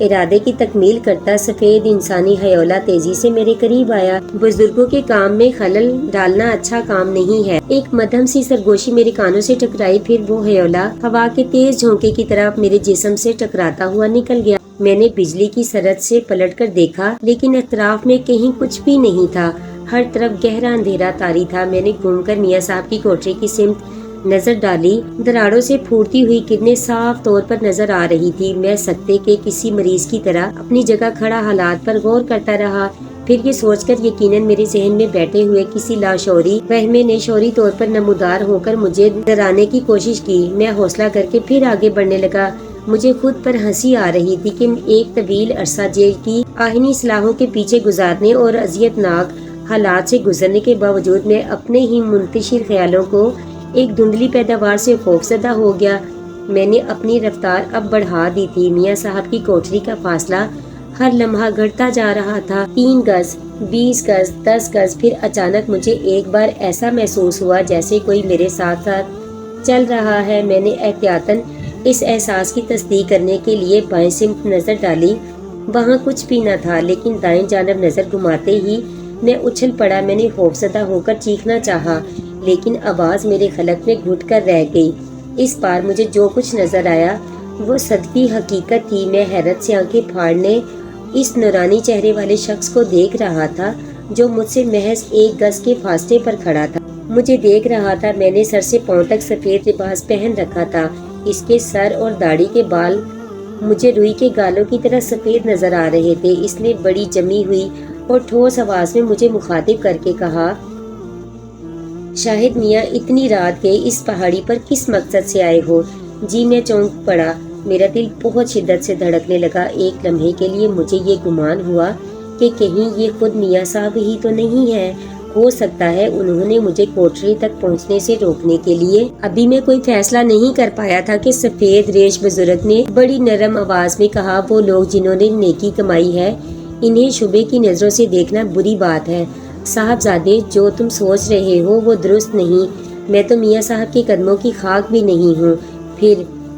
ارادے کی تکمیل کرتا سفید انسانی حیولہ تیزی سے میرے قریب آیا۔ بزرگوں کے کام میں خلل ڈالنا اچھا کام نہیں ہے۔ ایک مدھم سی سرگوشی میرے کانوں سے ٹکرائی، پھر وہ حیولہ ہوا کے تیز جھونکے کی طرح میرے جسم سے ٹکراتا ہوا نکل گیا۔ میں نے بجلی کی سرحد سے پلٹ کر دیکھا، لیکن اطراف میں کہیں کچھ بھی نہیں تھا۔ ہر طرف گہرا اندھیرا طاری تھا۔ میں نے گھوم کر میاں صاحب کی کوٹری کی سمت نظر ڈالی۔ دراڑوں سے پھوٹتی ہوئی کرنیں صاف طور پر نظر آ رہی تھی۔ میں سکتے کے کسی مریض کی طرح اپنی جگہ کھڑا حالات پر غور کرتا رہا، پھر یہ سوچ کر یقیناً میرے ذہن میں بیٹھے ہوئے کسی لاشعوری وہمے نے شعوری طور پر نمودار ہو کر مجھے ڈرانے کی کوشش کی۔ میں حوصلہ کر کے پھر آگے بڑھنے لگا۔ مجھے خود پر ہنسی آ رہی تھی کہ ایک طویل عرصہ جیل کی آہنی سلاخوں کے پیچھے گزارنے اور اذیت ناک حالات سے گزرنے کے باوجود میں اپنے ہی منتشر خیالوں کو ایک دھندلی پیداوار سے خوفزدہ ہو گیا۔ میں نے اپنی رفتار اب بڑھا دی تھی۔ میاں صاحب کی کوٹری کا فاصلہ ہر لمحہ گھٹتا جا رہا تھا۔ 3 گز، 20 گز، 10 گز، پھر اچانک مجھے ایک بار ایسا محسوس ہوا جیسے کوئی میرے ساتھ ساتھ چل رہا ہے۔ میں نے احتیاطاً اس احساس کی تصدیق کرنے کے لیے بائیں سمت نظر ڈالی۔ وہاں کچھ بھی نہ تھا، لیکن دائیں جانب نظر گھماتے ہی میں اچھل پڑا۔ میں نے خوفزدہ ہو کر چیخنا چاہا، لیکن آواز میرے خلق میں گھٹ کر رہ گئی۔ اس بار مجھے جو کچھ نظر آیا وہ صدفی حقیقت تھی۔ میں حیرت سے آنکھیں پھاڑنے اس نورانی چہرے والے شخص کو دیکھ رہا تھا جو مجھ سے محض 1 گز کے فاصلے پر کھڑا تھا۔ مجھے دیکھ رہا تھا۔ میں نے سر سے پاؤں تک سفید لباس پہن رکھا تھا۔ اس کے سر اور داڑھی کے بال مجھے روئی کے گالوں کی طرح سفید نظر آ رہے تھے۔ اس نے بڑی جمی ہوئی اور ٹھوس آواز میں مجھے مخاطب کر کے کہا، شاہد میاں، اتنی رات کے اس پہاڑی پر کس مقصد سے آئے ہو؟ جی، میں چونک پڑا۔ میرا دل بہت شدت سے دھڑکنے لگا۔ ایک لمحے کے لیے مجھے یہ گمان ہوا کہ کہیں یہ خود میاں صاحب ہی تو نہیں ہے۔ ہو سکتا ہے انہوں نے مجھے کوٹری تک پہنچنے سے روکنے کے لیے۔ ابھی میں کوئی فیصلہ نہیں کر پایا تھا کہ سفید ریش بزرگ نے بڑی نرم آواز میں کہا، وہ لوگ جنہوں نے نیکی کمائی ہے انہیں شبے کی نظروں سے دیکھنا بری بات ہے۔ صاحبزادے، جو تم سوچ رہے ہو وہ درست نہیں۔ میں تو میاں صاحب کے قدموں کی خاک بھی نہیں ہوں۔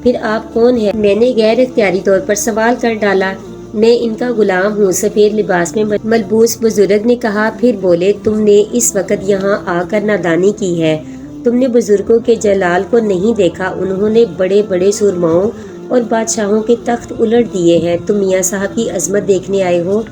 پھر آپ کون ہیں؟ میں نے غیر اختیاری طور پر سوال کر ڈالا۔ میں ان کا غلام ہوں، سفید لباس میں ملبوس بزرگ نے کہا، پھر بولے، تم نے اس وقت یہاں آ کر نادانی کی ہے۔ تم نے بزرگوں کے جلال کو نہیں دیکھا۔ انہوں نے بڑے بڑے سرماؤں اور بادشاہوں کے تخت الٹ دیے ہیں۔ تم میاں صاحب کی عظمت دیکھنے آئے ہو۔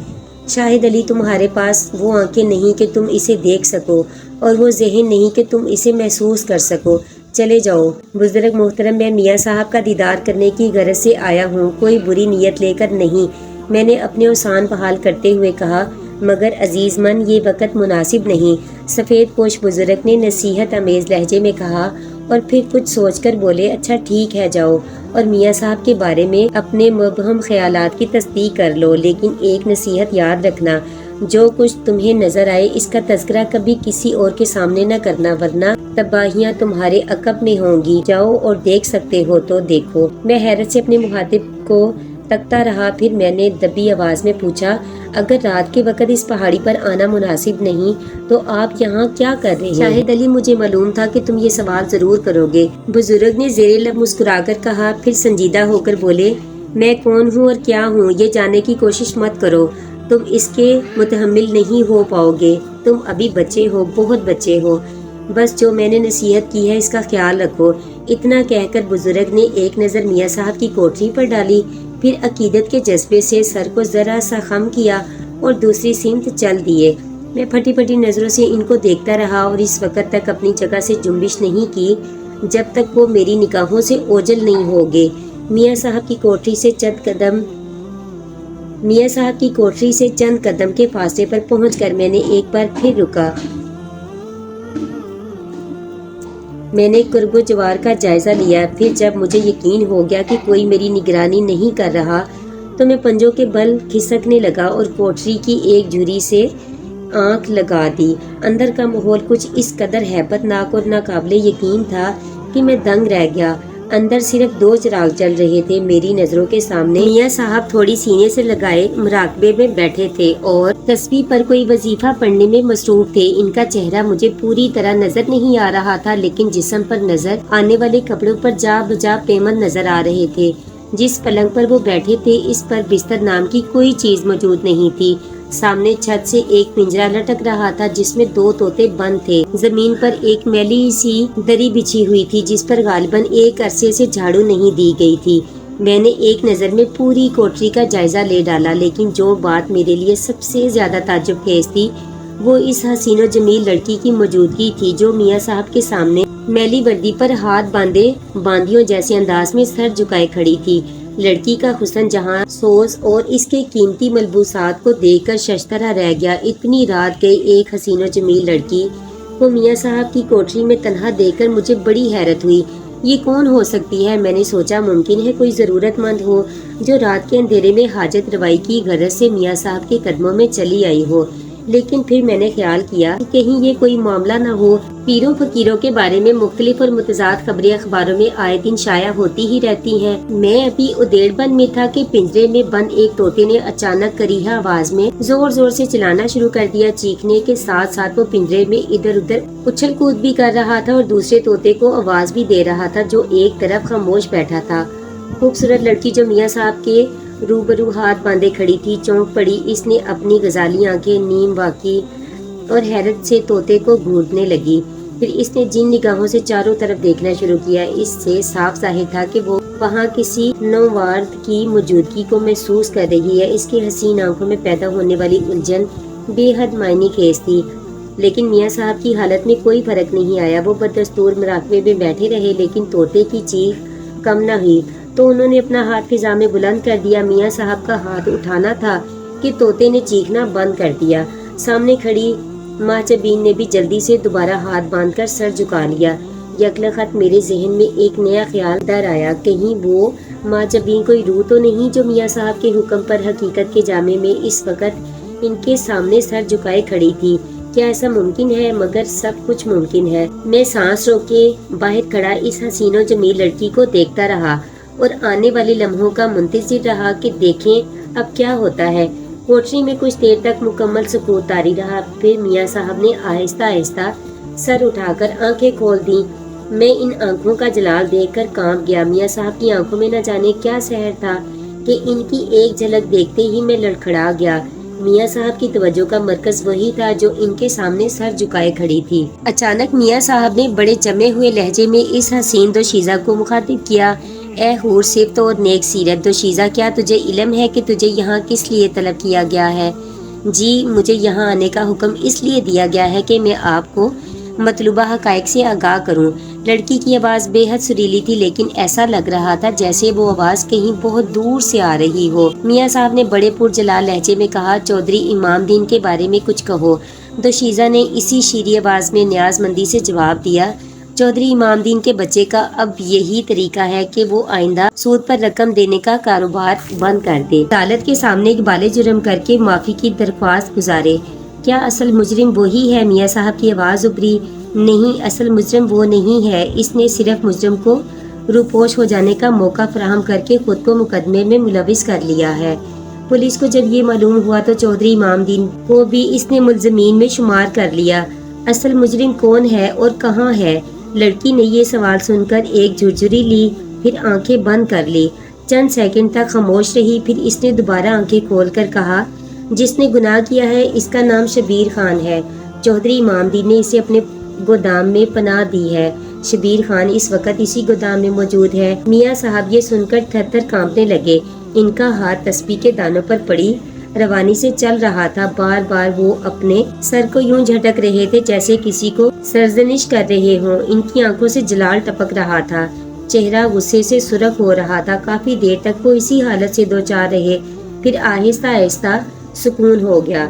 شاہد علی، تمہارے پاس وہ آنکھیں نہیں کہ تم اسے دیکھ سکو، اور وہ ذہن نہیں کہ تم اسے محسوس کر سکو۔ چلے جاؤ۔ بزرگ محترم، میں میاں صاحب کا دیدار کرنے کی غرض سے آیا ہوں، کوئی بری نیت لے کر نہیں، میں نے اپنے اوسان بحال کرتے ہوئے کہا۔ مگر عزیز من، یہ وقت مناسب نہیں، سفید پوش بزرگ نے نصیحت آمیز لہجے میں کہا، اور پھر کچھ سوچ کر بولے، اچھا ٹھیک ہے، جاؤ اور میاں صاحب کے بارے میں اپنے مبہم خیالات کی تصدیق کر لو، لیکن ایک نصیحت یاد رکھنا، جو کچھ تمہیں نظر آئے اس کا تذکرہ کبھی کسی اور کے سامنے نہ کرنا، ورنہ تباہیاں تمہارے عقب میں ہوں گی۔ جاؤ اور دیکھ سکتے ہو تو دیکھو۔ میں حیرت سے اپنے مخاطب کو تکتا رہا، پھر میں نے دبی آواز میں پوچھا، اگر رات کے وقت اس پہاڑی پر آنا مناسب نہیں تو آپ یہاں کیا کر رہے ہیں؟ شاہد علی، مجھے معلوم تھا کہ تم یہ سوال ضرور کرو گے، بزرگ نے زیر لب مسکرا کر کہا، پھر سنجیدہ ہو کر بولے، میں کون ہوں اور کیا ہوں یہ جاننے کی کوشش مت کرو، تم اس کے متحمل نہیں ہو پاؤ گے، تم ابھی بچے ہو، بہت بچے ہو، بس جو میں نے نصیحت کی ہے اس کا خیال رکھو۔ اتنا کہہ کر بزرگ نے ایک نظر میاں صاحب کی کوٹری پر ڈالی، پھر عقیدت کے جذبے سے سر کو ذرا سا خم کیا اور دوسری سمت چل دیے۔ میں پھٹی پھٹی نظروں سے ان کو دیکھتا رہا اور اس وقت تک اپنی جگہ سے جنبش نہیں کی جب تک وہ میری نگاہوں سے اوجھل نہیں ہو گئے۔ میاں صاحب کی کوٹری سے چند قدم کے فاصلے پر پہنچ کر میں نے ایک بار پھر رکا۔ میں نے قرب و جوار کا جائزہ لیا، پھر جب مجھے یقین ہو گیا کہ کوئی میری نگرانی نہیں کر رہا تو میں پنجوں کے بل کھسکنے لگا اور کوٹری کی ایک جھری سے آنکھ لگا دی۔ اندر کا ماحول کچھ اس قدر ہیبت ناک اور ناقابل یقین تھا کہ میں دنگ رہ گیا۔ اندر صرف 2 چراغ جل رہے تھے میری نظروں کے سامنے۔ میاں صاحب تھوڑی سینے سے لگائے مراقبے میں بیٹھے تھے اور تسبیح پر کوئی وظیفہ پڑھنے میں مصروف تھے۔ ان کا چہرہ مجھے پوری طرح نظر نہیں آ رہا تھا، لیکن جسم پر نظر آنے والے کپڑوں پر جا بجا پیمند نظر آ رہے تھے۔ جس پلنگ پر وہ بیٹھے تھے اس پر بستر نام کی کوئی چیز موجود نہیں تھی۔ سامنے چھت سے ایک پنجرا لٹک رہا تھا جس میں 2 طوطے بند تھے۔ زمین پر ایک میلی سی دری بچھی ہوئی تھی جس پر غالباً ایک عرصے سے جھاڑو نہیں دی گئی تھی۔ میں نے ایک نظر میں پوری کوٹری کا جائزہ لے ڈالا، لیکن جو بات میرے لیے سب سے زیادہ تعجب خیز تھی وہ اس حسین و جمیل لڑکی کی موجودگی تھی جو میاں صاحب کے سامنے میلی وردی پر ہاتھ باندھے باندیوں جیسے انداز میں سر جھکائے کھڑی تھی۔ لڑکی کا حسن جہاں سوز اور اس کے قیمتی ملبوسات کو دیکھ کر ششدرہ رہ گیا۔ اتنی رات گئی ایک حسین و جمیل لڑکی کو میاں صاحب کی کوٹری میں تنہا دیکھ کر مجھے بڑی حیرت ہوئی۔ یہ کون ہو سکتی ہے؟ میں نے سوچا ممکن ہے کوئی ضرورت مند ہو جو رات کے اندھیرے میں حاجت روائی کی غرض سے میاں صاحب کے قدموں میں چلی آئی ہو، لیکن پھر میں نے خیال کیا کہ کہیں یہ کوئی معاملہ نہ ہو۔ پیروں فقیروں کے بارے میں مختلف اور متضاد خبریں اخباروں میں آئے دن شائع ہوتی ہی رہتی ہیں۔ میں ابھی ادیڑ بند میں تھا کہ پنجرے میں بند ایک طوطے نے اچانک کریہا آواز میں زور زور سے چلانا شروع کر دیا۔ چیخنے کے ساتھ ساتھ وہ پنجرے میں ادھر ادھر اچھل کود بھی کر رہا تھا اور دوسرے طوطے کو آواز بھی دے رہا تھا جو ایک طرف خاموش بیٹھا تھا۔ خوبصورت لڑکی جو میاں صاحب کے روبرو ہاتھ باندھے کھڑی تھی چونک پڑی۔ اس نے اپنی غزالی آنکھیں نیم واقعی اور حیرت سے طوطے کو گھورنے لگی۔ پھر اس نے جن نگاہوں سے چاروں طرف دیکھنا شروع کیا اس سے صاف ظاہر تھا کہ وہ وہاں کسی نوآورد کی موجودگی کو محسوس کر رہی ہے۔ اس کی حسین آنکھوں میں پیدا ہونے والی الجھن بے حد معنی خیز تھی، لیکن میاں صاحب کی حالت میں کوئی فرق نہیں آیا۔ وہ بدستور مراقبے میں بیٹھے رہے، لیکن طوطے کی چیخ کم نہ ہوئی تو انہوں نے اپنا ہاتھ فضا میں بلند کر دیا۔ میاں صاحب کا ہاتھ اٹھانا تھا کہ طوطے نے چیخنا بند کر دیا۔ سامنے کھڑی ماں چبین نے بھی جلدی سے دوبارہ ہاتھ باندھ کر سر جھکا لیا۔ یکلخت میرے ذہن میں ایک نیا خیال در آیا، کہیں وہ ماں چبین کوئی روح تو نہیں جو میاں صاحب کے حکم پر حقیقت کے جامے میں اس وقت ان کے سامنے سر جھکائے کھڑی تھی؟ کیا ایسا ممکن ہے؟ مگر سب کچھ ممکن ہے۔ میں سانس روک کے باہر کھڑا اس حسین و جمیل لڑکی کو دیکھتا رہا اور آنے والے لمحوں کا منتظر رہا کہ دیکھیں اب کیا ہوتا ہے۔ کوٹری میں کچھ دیر تک مکمل سکوت طاری رہا، پھر میاں صاحب نے آہستہ آہستہ سر اٹھا کر آنکھیں کھول دیں۔ میں ان آنکھوں کا جلال دیکھ کر کانپ گیا۔ میاں صاحب کی آنکھوں میں نہ جانے کیا سحر تھا کہ ان کی ایک جھلک دیکھتے ہی میں لڑکھڑا گیا۔ میاں صاحب کی توجہ کا مرکز وہی تھا جو ان کے سامنے سر جھکائے کھڑی تھی۔ اچانک میاں صاحب نے بڑے جمے ہوئے لہجے میں اس حسین دوشیزہ کو مخاطب کیا، اے حور صفت اور نیک سیرت دوشیزہ، کیا تجھے علم ہے کہ تجھے یہاں کس لیے طلب کیا گیا ہے؟ جی، مجھے یہاں آنے کا حکم اس لیے دیا گیا ہے کہ میں آپ کو مطلوبہ حقائق سے آگاہ کروں۔ لڑکی کی آواز بے حد سریلی تھی، لیکن ایسا لگ رہا تھا جیسے وہ آواز کہیں بہت دور سے آ رہی ہو۔ میاں صاحب نے بڑے پرجلال لہجے میں کہا، چودھری امام دین کے بارے میں کچھ کہو۔ دوشیزہ نے اسی شیریں آواز میں نیاز مندی سے جواب دیا، چودھری امام دین کے بچے کا اب یہی طریقہ ہے کہ وہ آئندہ سود پر رقم دینے کا کاروبار بند کر دے، عدالت کے سامنے اقبال جرم کر کے معافی کی درخواست گزارے۔ کیا اصل مجرم وہی ہے؟ میاں صاحب کی آواز ابھری، نہیں، اصل مجرم وہ نہیں ہے، اس نے صرف مجرم کو روپوش ہو جانے کا موقع فراہم کر کے خود کو مقدمے میں ملوث کر لیا ہے۔ پولیس کو جب یہ معلوم ہوا تو چودھری امام دین کو بھی اس نے ملزمین میں شمار کر لیا۔ اصل مجرم کون ہے اور کہاں ہے؟ لڑکی نے یہ سوال سن کر ایک جھرجھری لی، پھر آنکھیں بند کر لی۔ چند سیکنڈ تک خاموش رہی، پھر اس نے دوبارہ آنکھیں کھول کر کہا، جس نے گناہ کیا ہے اس کا نام شبیر خان ہے۔ چودھری امام دین نے اسے اپنے گودام میں پناہ دی ہے۔ شبیر خان اس وقت اسی گودام میں موجود ہے۔ میاں صاحب یہ سن کر تھر تھر کانپنے لگے۔ ان کا ہاتھ تسبیح کے دانوں پر پڑی روانی سے چل رہا تھا۔ بار بار وہ اپنے سر کو یوں جھٹک رہے تھے جیسے کسی کو سرزنش کر رہے ہوں۔ ان کی آنکھوں سے جلال ٹپک رہا تھا، چہرہ غصے سے سرخ ہو رہا تھا۔ کافی دیر تک وہ اسی حالت سے دوچار رہے، پھر آہستہ آہستہ سکون ہو گیا۔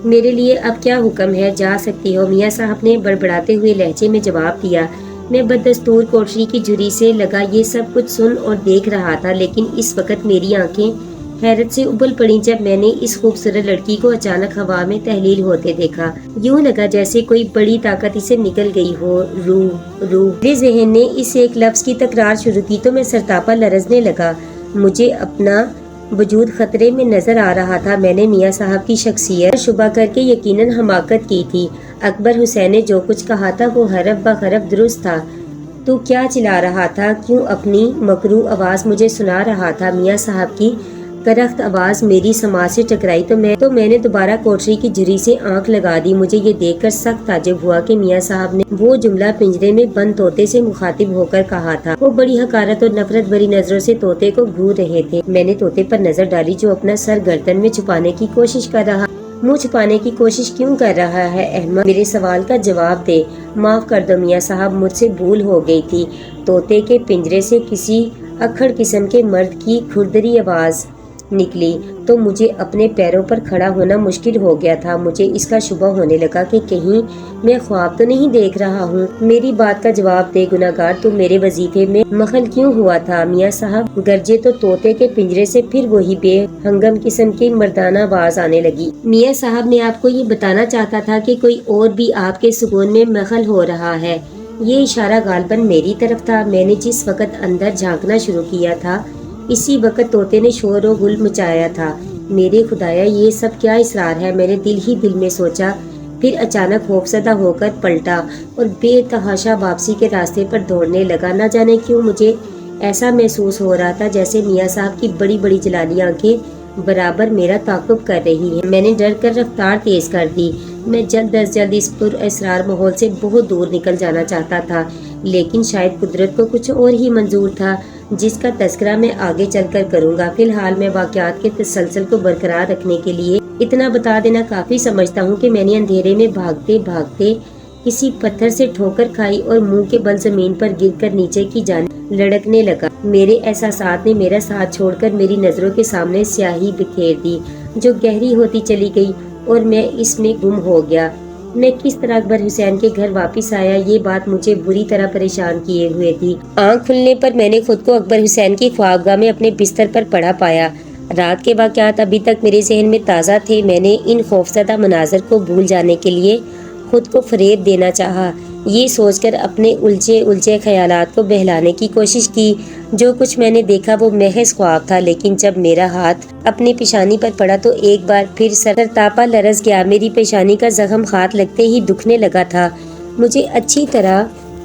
میرے لیے اب کیا حکم ہے؟ جا سکتی ہو، میاں صاحب نے بڑبڑاتے ہوئے لہجے میں جواب دیا۔ میں بدستور کوٹری کی جھری سے لگا یہ سب کچھ سن اور دیکھ رہا تھا، لیکن اس وقت میری آنکھیں حیرت سے ابل پڑی جب میں نے اس خوبصورت لڑکی کو اچانک ہوا میں تحلیل ہوتے دیکھا۔ یوں لگا جیسے کوئی بڑی طاقت اسے نکل گئی ہو۔ روح، روح۔ میرے ذہن نے اس ایک لفظ کی تکرار شروع کی تو میں سرتاپا لرزنے لگا۔ مجھے اپنا وجود خطرے میں نظر آ رہا تھا۔ میں نے میاں صاحب کی شخصیت شبہ کر کے یقیناً حماقت کی تھی۔ اکبر حسین نے جو کچھ کہا تھا وہ حرف بہ حرف درست تھا۔ تو کیا چلا رہا تھا؟ کیوں اپنی مکروہ آواز مجھے سنا رہا تھا؟ میاں صاحب کی کرخت آواز میری سماعت سے ٹکرائی تو میں نے دوبارہ کوٹری کی جھری سے آنکھ لگا دی۔ مجھے یہ دیکھ کر سخت تعجب ہوا کہ میاں صاحب نے وہ جملہ پنجرے میں بند طوطے سے مخاطب ہو کر کہا تھا۔ وہ بڑی حقارت اور نفرت بھری نظروں سے طوطے کو گھور رہے تھے۔ میں نے طوطے پر نظر ڈالی جو اپنا سر گردن میں چھپانے کی کوشش کر رہا۔ منہ چھپانے کی کوشش کیوں کر رہا ہے احمد؟ میرے سوال کا جواب دے۔ معاف کر دو میاں صاحب، مجھ سے بھول ہو گئی تھی۔ طوطے کے پنجرے سے کسی اکھڑ قسم کے مرد کی کھردری آواز نکلی تو مجھے اپنے پیروں پر کھڑا ہونا مشکل ہو گیا تھا۔ مجھے اس کا شبہ ہونے لگا کہ کہیں میں خواب تو نہیں دیکھ رہا ہوں۔ میری بات کا جواب دے گناہگار، تو میرے وظیفے میں مخل کیوں ہوا تھا؟ میاں صاحب گرجے تو طوطے کے پنجرے سے پھر وہی بے ہنگم قسم کی مردانہ آواز آنے لگی۔ میاں صاحب نے آپ کو یہ بتانا چاہتا تھا کہ کوئی اور بھی آپ کے سکون میں مخل ہو رہا ہے۔ یہ اشارہ غالباً میری طرف تھا۔ میں نے جس وقت اندر جھانکنا شروع کیا تھا اسی وقت طوطے نے شور و غل مچایا تھا۔ میرے خدایا، یہ سب کیا اسرار ہے؟ میں نے دل ہی دل میں سوچا، پھر اچانک خوفزدہ ہو کر پلٹا اور بے تحاشا واپسی کے راستے پر دوڑنے لگا۔ نہ جانے کیوں مجھے ایسا محسوس ہو رہا تھا جیسے میاں صاحب کی بڑی بڑی جلالی آنکھیں برابر میرا تعاقب کر رہی ہیں۔ میں نے ڈر کر رفتار تیز کر دی۔ میں جلد از جلد اس پر اسرار ماحول سے بہت دور نکل جانا چاہتا تھا، لیکن شاید قدرت کو کچھ اور ہی منظور تھا جس کا تذکرہ میں آگے چل کر کروں گا۔ فی الحال میں واقعات کے تسلسل کو برقرار رکھنے کے لیے اتنا بتا دینا کافی سمجھتا ہوں کہ میں نے اندھیرے میں بھاگتے بھاگتے کسی پتھر سے ٹھوکر کھائی اور منہ کے بل زمین پر گر کر نیچے کی جانب لڑکنے لگا۔ میرے احساسات نے میرا ساتھ چھوڑ کر میری نظروں کے سامنے سیاہی بکھیر دی جو گہری ہوتی چلی گئی اور میں اس میں گم ہو گیا۔ میں کس طرح اکبر حسین کے گھر واپس آیا، یہ بات مجھے بری طرح پریشان کیے ہوئے تھی۔ آنکھ کھلنے پر میں نے خود کو اکبر حسین کی خوابگاہ میں اپنے بستر پر پڑا پایا۔ رات کے واقعات ابھی تک میرے ذہن میں تازہ تھے۔ میں نے ان خوفزدہ مناظر کو بھول جانے کے لیے خود کو فریب دینا چاہا، یہ سوچ کر اپنے الجھے خیالات کو بہلانے کی کوشش کی۔ جو کچھ میں نے دیکھا وہ محض خواب تھا، لیکن جب میرا ہاتھ اپنی پیشانی پر پڑا تو ایک بار پھر سرتاپا لرز گیا۔ میری پیشانی کا زخم ہاتھ لگتے ہی دکھنے لگا تھا۔ مجھے اچھی طرح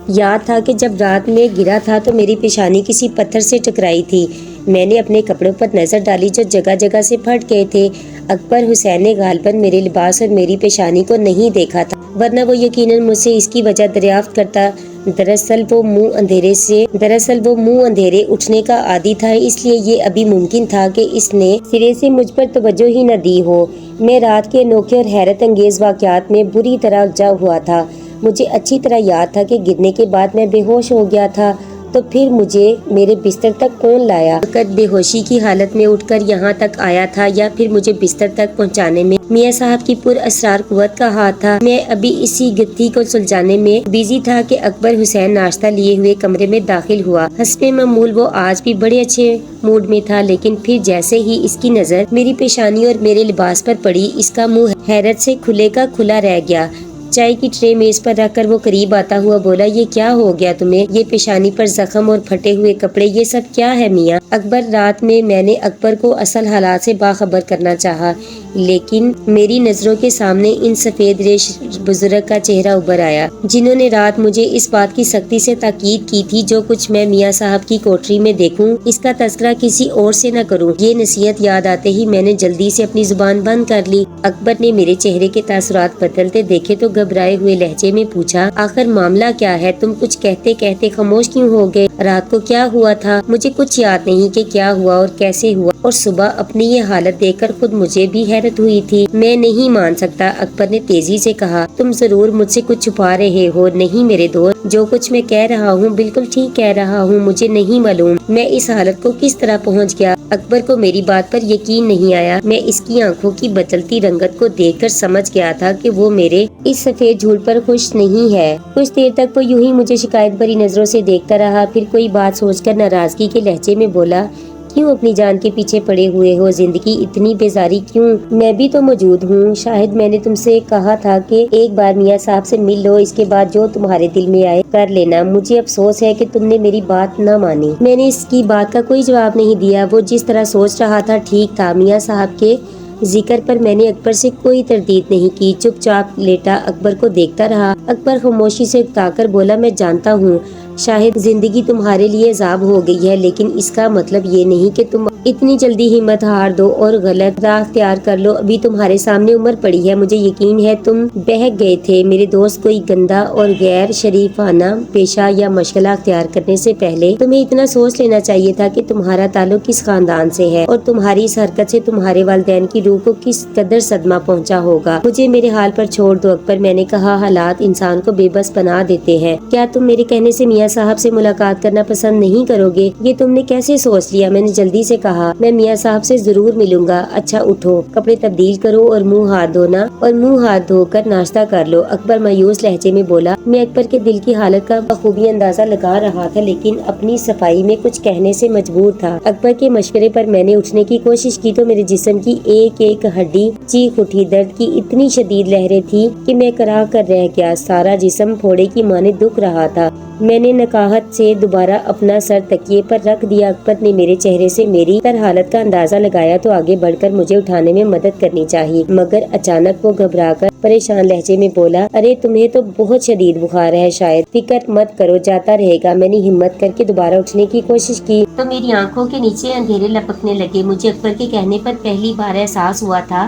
یاد تھا کہ جب رات میں گرا تھا تو میری پیشانی کسی پتھر سے ٹکرائی تھی۔ میں نے اپنے کپڑوں پر نظر ڈالی جو جگہ جگہ سے پھٹ گئے تھے۔ اکبر حسین نے غالباً میرے لباس اور میری پیشانی کو نہیں دیکھا تھا، ورنہ وہ یقیناً مجھ سے اس کی وجہ دریافت کرتا۔ دراصل وہ منہ اندھیرے اٹھنے کا عادی تھا، اس لیے یہ ابھی ممکن تھا کہ اس نے سرے سے مجھ پر توجہ ہی نہ دی ہو۔ میں رات کے انوکھے اور حیرت انگیز واقعات میں بری طرح الجھا ہوا تھا۔ مجھے اچھی طرح یاد تھا کہ گرنے کے بعد میں بے ہوش ہو گیا تھا، تو پھر مجھے میرے بستر تک کون لایا؟ بے ہوشی کی حالت میں اٹھ کر یہاں تک آیا تھا یا پھر مجھے بستر تک پہنچانے میں میاں صاحب کی پر اسرار قوت کا ہاتھ تھا؟ میں ابھی اسی گتھی کو سلجھانے میں بیزی تھا کہ اکبر حسین ناشتہ لیے ہوئے کمرے میں داخل ہوا۔ حسب معمول وہ آج بھی بڑے اچھے موڈ میں تھا، لیکن پھر جیسے ہی اس کی نظر میری پیشانی اور میرے لباس پر پڑی، اس کا منہ حیرت سے کھلے کا کھلا رہ گیا۔ چائے کی ٹرے میز پر رکھ کر وہ قریب آتا ہوا بولا، یہ کیا ہو گیا تمہیں؟ یہ پیشانی پر زخم اور پھٹے ہوئے کپڑے، یہ سب کیا ہے میاں؟ اکبر رات میں نے اکبر کو اصل حالات سے باخبر کرنا چاہا، لیکن میری نظروں کے سامنے ان سفید ریش بزرگ کا چہرہ ابھر آیا جنہوں نے رات مجھے اس بات کی سختی سے تاکید کی تھی جو کچھ میں میاں صاحب کی کوٹری میں دیکھوں اس کا تذکرہ کسی اور سے نہ کروں۔ یہ نصیحت یاد آتے ہی میں نے جلدی سے اپنی زبان بند کر لی۔ اکبر نے میرے چہرے کے تاثرات بدلتے دیکھے تو گھبرائے ہوئے لہجے میں پوچھا، آخر معاملہ کیا ہے؟ تم کچھ کہتے کہتے خاموش کیوں ہو گئے؟ رات کو کیا ہوا تھا؟ مجھے کچھ یاد نہیں کہ کیا ہوا اور کیسے ہوا، اور صبح اپنی یہ حالت دیکھ کر خود مجھے بھی حیرت ہوئی تھی۔ میں نہیں مان سکتا، اکبر نے تیزی سے کہا، تم ضرور مجھ سے کچھ چھپا رہے ہو۔ نہیں میرے دوست، جو کچھ میں کہہ رہا ہوں بالکل ٹھیک کہہ رہا ہوں۔ مجھے نہیں معلوم میں اس حالت کو کس طرح پہنچ گیا۔ اکبر کو میری بات پر یقین نہیں آیا۔ میں اس کی آنکھوں کی بدلتی رنگت کو دیکھ کر سمجھ گیا تھا کہ وہ میرے اس سفید جھول پر خوش نہیں ہے۔ کچھ دیر تک وہ یوں ہی مجھے شکایت بھری نظروں سے دیکھتا رہا، پھر کوئی بات سوچ کر ناراضگی کے لہجے میں بولا، کیوں اپنی جان کے پیچھے پڑے ہوئے ہو؟ زندگی اتنی بیزاری کیوں؟ میں بھی تو موجود ہوں۔ شاہد میں نے تم سے کہا تھا کہ ایک بار میاں صاحب سے مل لو، اس کے بعد جو تمہارے دل میں آئے کر لینا۔ مجھے افسوس ہے کہ تم نے میری بات نہ مانی۔ میں نے اس کی بات کا کوئی جواب نہیں دیا۔ وہ جس طرح سوچ رہا تھا ٹھیک تھا۔ میاں صاحب کے ذکر پر میں نے اکبر سے کوئی تردید نہیں کی، چپ چاپ لیٹا اکبر کو دیکھتا رہا۔ اکبر خاموشی سے اکتا کر بولا، میں جانتا ہوں شاید زندگی تمہارے لیے عذاب ہو گئی ہے، لیکن اس کا مطلب یہ نہیں کہ تم اتنی جلدی ہمت ہار دو اور غلط راہ اختیار کر لو۔ ابھی تمہارے سامنے عمر پڑی ہے، مجھے یقین ہے تم بہک گئے تھے میرے دوست۔ کوئی گندا اور غیر شریفانہ پیشہ یا مشغلہ اختیار کرنے سے پہلے تمہیں اتنا سوچ لینا چاہیے تھا کہ تمہارا تعلق کس خاندان سے ہے اور تمہاری اس حرکت سے تمہارے والدین کی روح کو کس قدر صدمہ پہنچا ہوگا۔ مجھے میرے حال پر چھوڑ دو اکبر، میں نے کہا، حالات انسان کو بے بس بنا دیتے ہیں۔ کیا تم میرے کہنے سے میاں صاحب سے ملاقات کرنا پسند نہیں کرو گے؟ یہ تم نے کیسے سوچ لیا؟ میں نے جلدی سے کہا، میں میاں صاحب سے ضرور ملوں گا۔ اچھا اٹھو، کپڑے تبدیل کرو اور منہ ہاتھ دھو کر ناشتہ کر لو، اکبر مایوس لہجے میں بولا۔ میں اکبر کے دل کی حالت کا بخوبی اندازہ لگا رہا تھا، لیکن اپنی صفائی میں کچھ کہنے سے مجبور تھا۔ اکبر کے مشورے پر میں نے اٹھنے کی کوشش کی تو میرے جسم کی ایک ایک ہڈی چیخ اٹھی۔ درد کی اتنی شدید لہریں تھی کہ میں کراہ کر رہ گیا، سارا جسم پھوڑے کی مانند دکھ رہا تھا۔ میں نے نکاہت سے دوبارہ اپنا سر تکیے پر رکھ دیا۔ اکبر نے میرے چہرے سے میری حالت کا اندازہ لگایا تو آگے بڑھ کر مجھے اٹھانے میں مدد کرنی چاہیے، مگر اچانک وہ گھبرا کر پریشان لہجے میں بولا، ارے تمہیں تو بہت شدید بخار ہے شاید، فکر مت کرو، جاتا رہے گا۔ میں نے ہمت کر کے دوبارہ اٹھنے کی کوشش کی تو میری آنکھوں کے نیچے اندھیرے لپکنے لگے۔ مجھے اکبر کے کہنے پر پہلی بار احساس ہوا تھا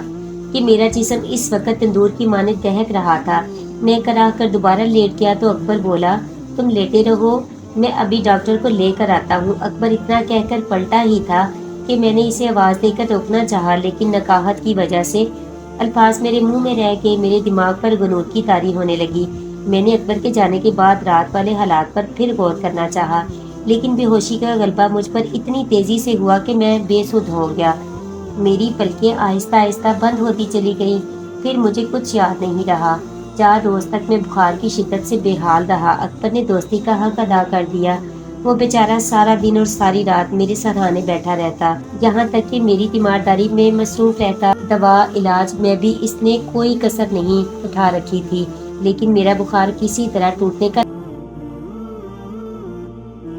کہ میرا جسم اس وقت تندور کی مانند دہک رہا تھا۔ میں کراہ کر دوبارہ لیٹ گیا تو اکبر بولا، تم لیٹے رہو، میں ابھی ڈاکٹر کو لے کر آتا ہوں۔ اکبر اتنا کہہ کر پلٹا ہی تھا کہ میں نے اسے آواز دے کر روکنا چاہا، لیکن نکاہت کی وجہ سے الفاظ میرے منہ میں رہ گئے، میرے دماغ پر غنود کی طاری ہونے لگی۔ میں نے اکبر کے جانے کے بعد رات والے حالات پر پھر غور کرنا چاہا، لیکن بے ہوشی کا غلبہ مجھ پر اتنی تیزی سے ہوا کہ میں بے سدھ ہو گیا۔ میری پلکیں آہستہ آہستہ بند ہوتی چلی گئیں، پھر مجھے کچھ یاد نہیں رہا۔ 4 روز تک میں بخار کی شدت سے بے حال رہا۔ اکبر نے دوستی کا حق ادا کر دیا، وہ بیچارہ سارا دن اور ساری رات میرے سرہانے بیٹھا رہتا، یہاں تک کہ میری تیمارداری میں مصروف رہتا۔ دوا علاج میں بھی اس نے کوئی کسر نہیں اٹھا رکھی تھی، لیکن میرا بخار کسی طرح ٹوٹنے کا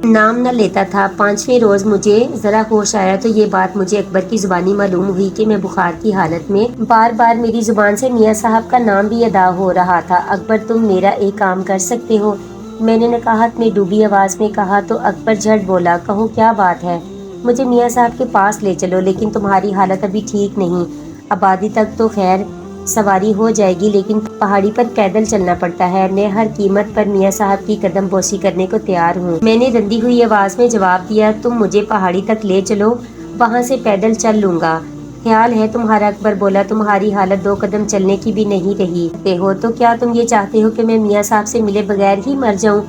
نام نہ لیتا تھا۔ 5ویں روز مجھے ذرا ہوش آیا تو یہ بات مجھے اکبر کی زبانی معلوم ہوئی کہ میں بخار کی حالت میں بار بار میری زبان سے میاں صاحب کا نام بھی ادا ہو رہا تھا۔ اکبر تم میرا ایک کام کر سکتے ہو، میں نے نکاہت میں ڈوبی آواز میں کہا تو اکبر جھٹ بولا، کہو کیا بات ہے؟ مجھے میاں صاحب کے پاس لے چلو، لیکن تمہاری حالت ابھی ٹھیک نہیں، آبادی تک تو خیر سواری ہو جائے گی، لیکن پہاڑی پر پیدل چلنا پڑتا ہے۔ میں ہر قیمت پر میاں صاحب کی قدم بوسی کرنے کو تیار ہوں، میں نے رندی ہوئی آواز میں جواب دیا۔ تم مجھے پہاڑی تک لے چلو، وہاں سے پیدل چل لوں گا۔ خیال ہے تمہارا، اکبر بولا، تمہاری حالت 2 قدم چلنے کی بھی نہیں رہی ہو تو کیا تم یہ چاہتے ہو کہ میں میاں صاحب سے ملے بغیر ہی مر جاؤں؟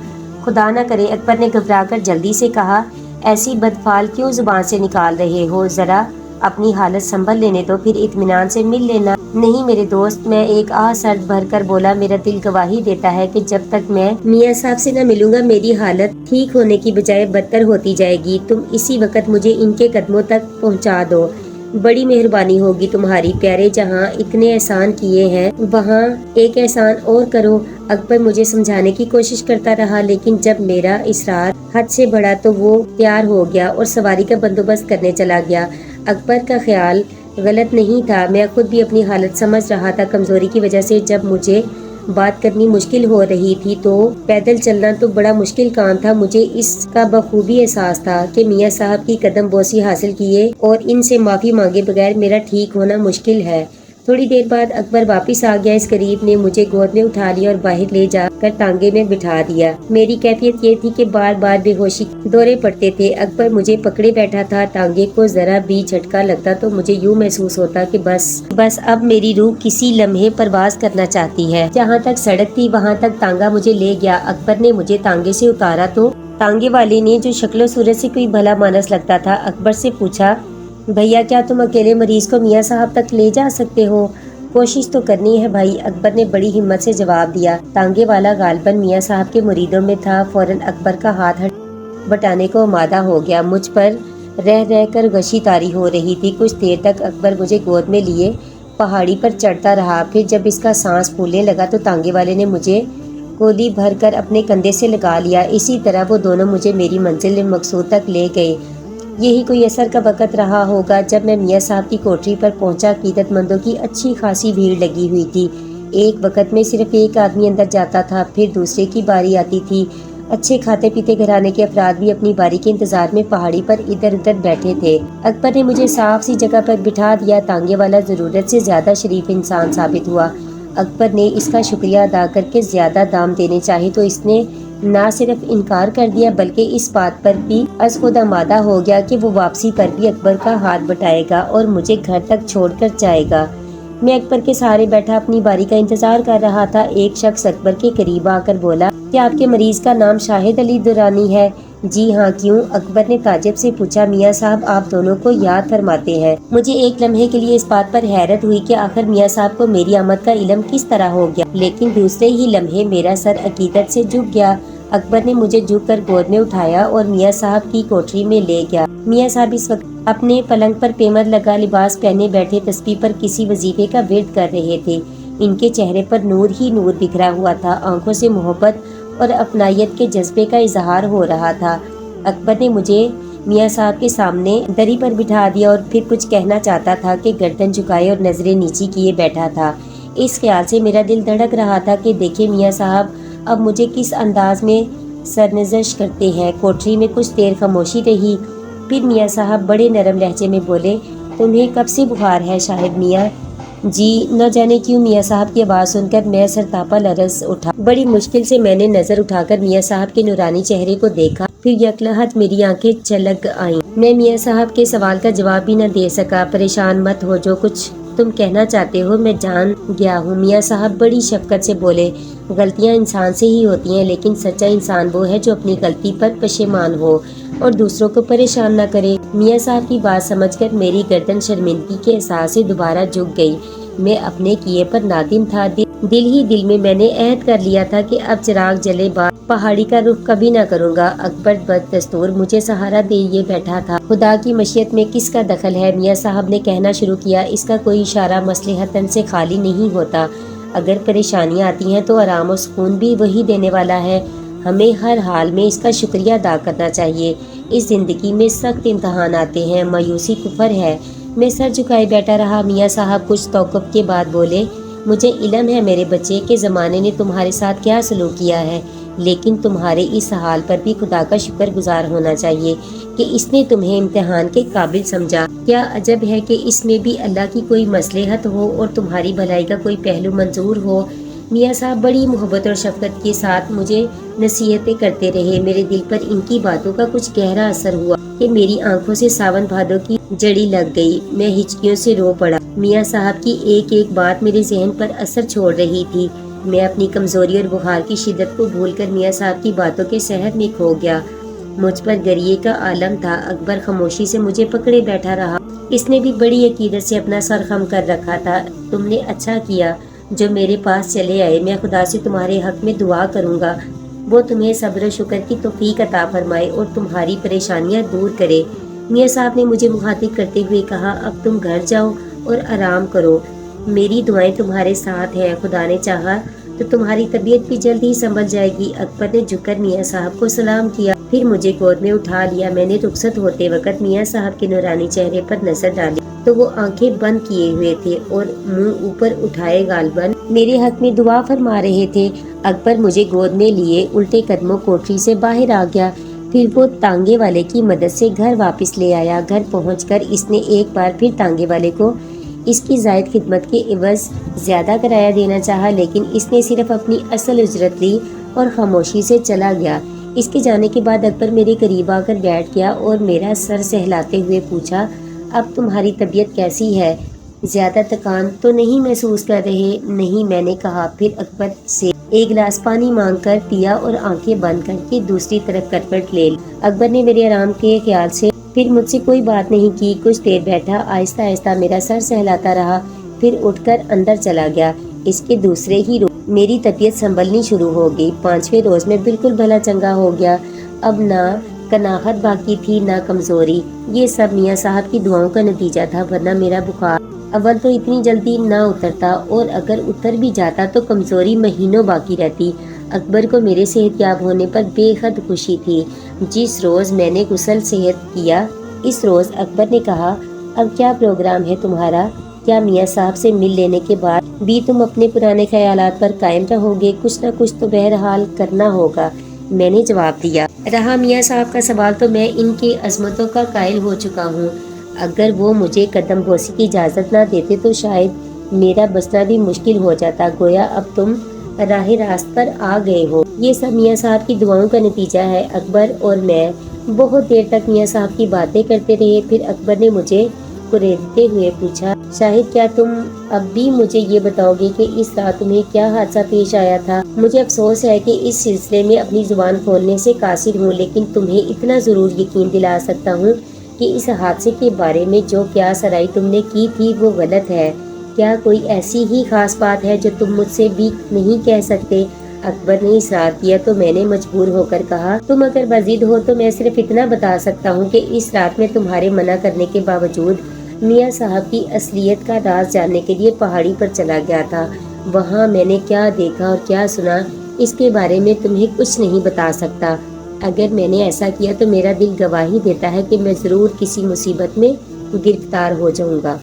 خدا نہ کرے، اکبر نے گھبرا کر جلدی سے کہا، ایسی بدفعل کیوں زبان سے نکال رہے ہو؟ ذرا اپنی حالت سنبھل لینے دو، پھر اطمینان سے مل لینا۔ نہیں میرے دوست، میں ایک آہ سرد بھر کر بولا، میرا دل گواہی دیتا ہے کہ جب تک میں میاں صاحب سے نہ ملوں گا میری حالت ٹھیک ہونے کی بجائے بدتر ہوتی جائے گی۔ تم اسی وقت مجھے ان کے قدموں تک پہنچا دو، بڑی مہربانی ہوگی تمہاری۔ پیارے، جہاں اتنے احسان کیے ہیں وہاں ایک احسان اور کرو۔ اکبر مجھے سمجھانے کی کوشش کرتا رہا، لیکن جب میرا اصرار حد سے بڑھا تو وہ تیار ہو گیا اور سواری کا بندوبست کرنے چلا گیا۔ اکبر کا خیال غلط نہیں تھا، میں خود بھی اپنی حالت سمجھ رہا تھا۔ کمزوری کی وجہ سے جب مجھے بات کرنی مشکل ہو رہی تھی تو پیدل چلنا تو بڑا مشکل کام تھا۔ مجھے اس کا بخوبی احساس تھا کہ میاں صاحب کی قدم بوسی حاصل کیے اور ان سے معافی مانگے بغیر میرا ٹھیک ہونا مشکل ہے۔ تھوڑی دیر بعد اکبر واپس آ گیا۔ اس غریب نے مجھے گود میں اٹھا لیا اور باہر لے جا کر تانگے میں بٹھا دیا۔ میری کیفیت یہ تھی کہ بار بار بے ہوشی دورے پڑتے تھے۔ اکبر مجھے پکڑے بیٹھا تھا، تانگے کو ذرا بھی جھٹکا لگتا تو مجھے یوں محسوس ہوتا کہ بس اب میری روح کسی لمحے پرواز کرنا چاہتی ہے۔ جہاں تک سڑک تھی وہاں تک تانگا مجھے لے گیا۔ اکبر نے مجھے تانگے سے اتارا تو تانگے والے نے، جو شکل و صورت سے کوئی بھلا مانس لگتا تھا، اکبر سے پوچھا، بھیا کیا تم اکیلے مریض کو میاں صاحب تک لے جا سکتے ہو؟ کوشش تو کرنی ہے بھائی، اکبر نے بڑی ہمت سے جواب دیا۔ تانگے والا غالباً میاں صاحب کے مریدوں میں تھا، فوراً اکبر کا ہاتھ بٹانے کو آمادہ ہو گیا۔ مجھ پر رہ رہ کر غشی طاری ہو رہی تھی۔ کچھ دیر تک اکبر مجھے گود میں لیے پہاڑی پر چڑھتا رہا، پھر جب اس کا سانس پھولنے لگا تو تانگے والے نے مجھے گودی بھر کر اپنے کندھے سے لگا لیا۔ اسی طرح وہ دونوں مجھے میری منزل مقصود تک لے گئے۔ یہی کوئی عصر کا وقت رہا ہوگا جب میں میاں صاحب کی کوٹری پر پہنچا۔ عقیدت مندوں کی اچھی خاصی بھیڑ لگی ہوئی تھی۔ ایک وقت میں صرف ایک آدمی اندر جاتا تھا، پھر دوسرے کی باری آتی تھی اچھے کھاتے پیتے گھرانے کے افراد بھی اپنی باری کے انتظار میں پہاڑی پر ادھر ادھر بیٹھے تھے۔ اکبر نے مجھے صاف سی جگہ پر بٹھا دیا۔ تانگے والا ضرورت سے زیادہ شریف انسان ثابت ہوا۔ اکبر نے اس کا شکریہ ادا کر کے زیادہ دام دینے چاہے تو اس نے نہ صرف انکار کر دیا بلکہ اس بات پر بھی از خود آمادہ ہو گیا کہ وہ واپسی پر بھی اکبر کا ہاتھ بٹائے گا اور مجھے گھر تک چھوڑ کر جائے گا۔ میں اکبر کے سہارے بیٹھا اپنی باری کا انتظار کر رہا تھا۔ ایک شخص اکبر کے قریب آ کر بولا، کیا آپ کے مریض کا نام شاہد علی درانی ہے؟ جی ہاں، کیوں؟ اکبر نے تعجب سے پوچھا۔ میاں صاحب آپ دونوں کو یاد فرماتے ہیں۔ مجھے ایک لمحے کے لیے اس بات پر حیرت ہوئی کہ آخر میاں صاحب کو میری آمد کا علم کس طرح ہو گیا، لیکن دوسرے ہی لمحے میرا سر عقیدت سے جھک گیا۔ اکبر نے مجھے جھک کر گود میں اٹھایا اور میاں صاحب کی کوٹری میں لے گیا۔ میاں صاحب اس وقت اپنے پلنگ پر پیمر لگا لباس پہنے بیٹھے تسبیح پر کسی وظیفے کا ورد کر رہے تھے۔ ان کے چہرے پر نور ہی نور بکھرا ہوا تھا، آنکھوں سے محبت اور اپنائیت کے جذبے کا اظہار ہو رہا تھا۔ اکبر نے مجھے میاں صاحب کے سامنے دری پر بٹھا دیا اور پھر کچھ کہنا چاہتا تھا کہ گردن جھکائے اور نظریں نیچی کیے بیٹھا تھا۔ اس خیال سے میرا دل دھڑک رہا تھا کہ دیکھیں میاں صاحب اب مجھے کس انداز میں سرنوشت کرتے ہیں۔ کوٹری میں کچھ دیر خاموشی رہی، پھر میاں صاحب بڑے نرم لہجے میں بولے، تمہیں کب سے بخار ہے شاہد میاں؟ جی نہ جانے کیوں میاں صاحب کی آواز سن کر میں سرتاپا لرز اٹھا۔ بڑی مشکل سے میں نے نظر اٹھا کر میاں صاحب کے نورانی چہرے کو دیکھا، پھر یکلحت میری آنکھیں چلک آئیں۔ میں میاں صاحب کے سوال کا جواب بھی نہ دے سکا۔ پریشان مت ہو، جو کچھ تم کہنا چاہتے ہو میں جان گیا ہوں۔ میاں صاحب بڑی شفقت سے بولے، غلطیاں انسان سے ہی ہوتی ہیں، لیکن سچا انسان وہ ہے جو اپنی غلطی پر پشیمان ہو اور دوسروں کو پریشان نہ کرے۔ میاں صاحب کی بات سمجھ کر میری گردن شرمندگی کے احساس سے دوبارہ جھک گئی۔ میں اپنے کیے پر نادم تھا۔ دل ہی دل میں میں نے عہد کر لیا تھا کہ اب چراغ جلے بعد پہاڑی کا رخ کبھی نہ کروں گا۔ اکبر بددستور مجھے سہارا دیے بیٹھا تھا۔ خدا کی مشیت میں کس کا دخل ہے؟ میاں صاحب نے کہنا شروع کیا، اس کا کوئی اشارہ مصلحتاً سے خالی نہیں ہوتا۔ اگر پریشانیاں آتی ہیں تو آرام و سکون بھی وہی دینے والا ہے۔ ہمیں ہر حال میں اس کا شکریہ ادا کرنا چاہیے۔ اس زندگی میں سخت امتحان آتے ہیں، مایوسی کفر ہے۔ میں سر جھکائے بیٹھا رہا۔ میاں صاحب کچھ توقف کے بعد بولے، مجھے علم ہے میرے بچے کہ زمانے نے تمہارے ساتھ کیا سلوک کیا ہے، لیکن تمہارے اس حال پر بھی خدا کا شکر گزار ہونا چاہیے کہ اس نے تمہیں امتحان کے قابل سمجھا۔ کیا عجب ہے کہ اس میں بھی اللہ کی کوئی مصلحت ہو اور تمہاری بھلائی کا کوئی پہلو منظور ہو۔ میاں صاحب بڑی محبت اور شفقت کے ساتھ مجھے نصیحتیں کرتے رہے۔ میرے دل پر ان کی باتوں کا کچھ گہرا اثر ہوا کہ میری آنکھوں سے ساون بھادو کی جڑی لگ گئی۔ میں ہچکیوں سے رو پڑا۔ میاں صاحب کی ایک ایک بات میرے ذہن پر اثر چھوڑ رہی تھی۔ میں اپنی کمزوری اور بخار کی شدت کو بھول کر میاں صاحب کی باتوں کے سحر میں کھو گیا۔ مجھ پر گریے کا عالم تھا۔ اکبر خاموشی سے مجھے پکڑے بیٹھا رہا۔ اس نے بھی بڑی عقیدت سے اپنا سر خم کر رکھا تھا۔ تم نے اچھا کیا جو میرے پاس چلے آئے۔ میں خدا سے تمہارے حق میں دعا کروں گا، وہ تمہیں صبر و شکر کی توفیق عطا فرمائے اور تمہاری پریشانیاں دور کرے۔ میاں صاحب نے مجھے مخاطب کرتے ہوئے کہا، اب تم گھر جاؤ اور آرام کرو، میری دعائیں تمہارے ساتھ ہیں، خدا نے چاہا تو تمہاری طبیعت بھی جلد ہی سنبھل جائے گی۔ اکبر نے جھک کر میاں صاحب کو سلام کیا، پھر مجھے گود میں اٹھا لیا۔ میں نے رخصت ہوتے وقت میاں صاحب کے نورانی چہرے پر نظر ڈالی تو وہ آنکھیں بند کیے ہوئے تھے اور منہ اوپر اٹھائے غالباً میرے حق میں دعا فرما رہے تھے۔ اکبر مجھے گود میں لیے الٹے قدموں کوٹری سے باہر آ گیا، پھر وہ تانگے والے کی مدد سے گھر واپس لے آیا۔ گھر پہنچ کر اس نے ایک بار پھر تانگے والے کو اس کی زائد خدمت کے عوض زیادہ کرایہ دینا چاہا، لیکن اس نے صرف اپنی اصل اجرت لی اور خاموشی سے چلا گیا۔ اس کے جانے کے بعد اکبر میرے قریب آ کر بیٹھ گیا اور میرا سر سہلاتے ہوئے پوچھا، اب تمہاری طبیعت کیسی ہے؟ زیادہ تکان تو نہیں محسوس کر رہے؟ نہیں، میں نے کہا۔ پھر اکبر سے ایک گلاس پانی مانگ کر پیا اور آنکھیں بند کر کے دوسری طرف کرپٹ لے لی۔ اکبر نے میرے آرام کے خیال سے پھر مجھ سے کوئی بات نہیں کی۔ کچھ دیر بیٹھا، آہستہ آہستہ میرا سر سہلاتا رہا، پھر اٹھ کر اندر چلا گیا۔ اس کے دوسرے ہی روز میری طبیعت سنبھلنی شروع ہو گئی۔ 5ویں روز میں بالکل بھلا چنگا ہو گیا۔ اب نہ کناہت باقی تھی نہ کمزوری۔ یہ سب میاں صاحب کی دعاؤں کا نتیجہ تھا، ورنہ میرا بخار اول تو اتنی جلدی نہ اترتا اور اگر اتر بھی جاتا تو کمزوری مہینوں باقی رہتی۔ اکبر کو میرے صحت یاب ہونے پر بے حد خوشی تھی۔ جس روز میں نے غسل صحت کیا، اس روز اکبر نے کہا، اب کیا پروگرام ہے تمہارا؟ کیا میاں صاحب سے مل لینے کے بعد بھی تم اپنے پرانے خیالات پر قائم رہو گے؟ کچھ نہ کچھ تو بہرحال کرنا ہوگا۔ میں نے جواب دیا۔ رہا میاں صاحب کا سوال تو میں ان کی عظمتوں کا قائل ہو چکا ہوں۔ اگر وہ مجھے قدم بوسی کی اجازت نہ دیتے تو شاید میرا بچنا بھی مشکل ہو جاتا، گویا اب تم راہ راست پر آ گئے ہو۔ یہ سب میاں صاحب کی دعاؤں کا نتیجہ ہے۔ اکبر اور میں بہت دیر تک میاں صاحب کی باتیں کرتے رہے، پھر اکبر نے مجھے کریدتے ہوئے پوچھا، شاہد کیا تم اب بھی مجھے یہ بتاؤ گے کہ اس رات تمہیں کیا حادثہ پیش آیا تھا؟ مجھے افسوس ہے کہ اس سلسلے میں اپنی زبان کھولنے سے قاصر ہوں، لیکن تمہیں اتنا ضرور یقین دلا سکتا ہوں کہ اس حادثے کے بارے میں جو قیاس آرائی تم نے کی تھی وہ غلط ہے۔ کیا کوئی ایسی ہی خاص بات ہے جو تم مجھ سے بھی نہیں کہہ سکتے؟ اکبر نے اصرار کیا تو میں نے مجبور ہو کر کہا، تم اگر باضد ہو تو میں صرف اتنا بتا سکتا ہوں کہ اس رات میں تمہارے منع کرنے کے باوجود میاں صاحب کی اصلیت کا راز جاننے کے لیے پہاڑی پر چلا گیا تھا۔ وہاں میں نے کیا دیکھا اور کیا سنا اس کے بارے میں تمہیں کچھ نہیں بتا سکتا۔ اگر میں نے ایسا کیا تو میرا دل گواہی دیتا ہے کہ میں ضرور کسی مصیبت میں گرفتار ہو جاؤں گا۔